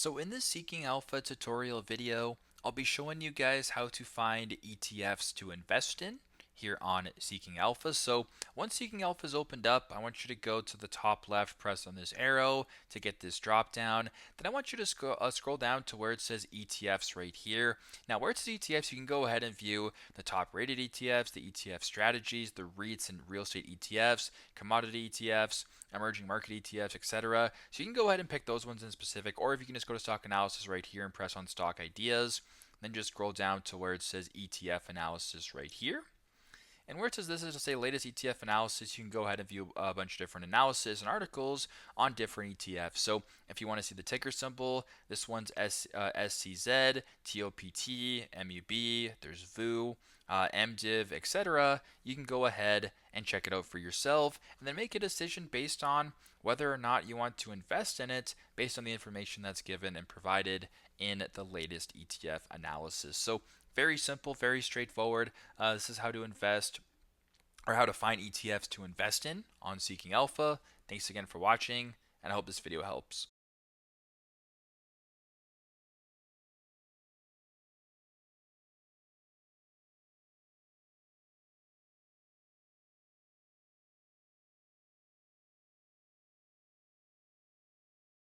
So in this Seeking Alpha tutorial video, I'll be showing you guys how to find ETFs to invest in here on Seeking Alpha. So once Seeking Alpha is opened up, I want you to go to the top left, press on this arrow to get this drop down. Then I want you to scroll down to where it says ETFs right here. Now where it says ETFs, you can go ahead and view the top rated ETFs, the ETF strategies, the REITs and real estate ETFs, commodity ETFs, emerging market ETFs, etc. So you can go ahead and pick those ones in specific, or if you can just go to stock analysis right here and press on stock ideas, then just scroll down to where it says ETF analysis right here. And where it says this is to say latest ETF analysis, you can go ahead and view a bunch of different analysis and articles on different ETFs. So if you want to see the ticker symbol, this one's SCZ, TOPT, MUB, there's VU, MDIV, etc. You can go ahead and check it out for yourself and then make a decision based on whether or not you want to invest in it based on the information that's given and provided in the latest ETF analysis. So very simple, very straightforward. This is how to invest or how to find ETFs to invest in on Seeking Alpha. Thanks again for watching, and I hope this video helps.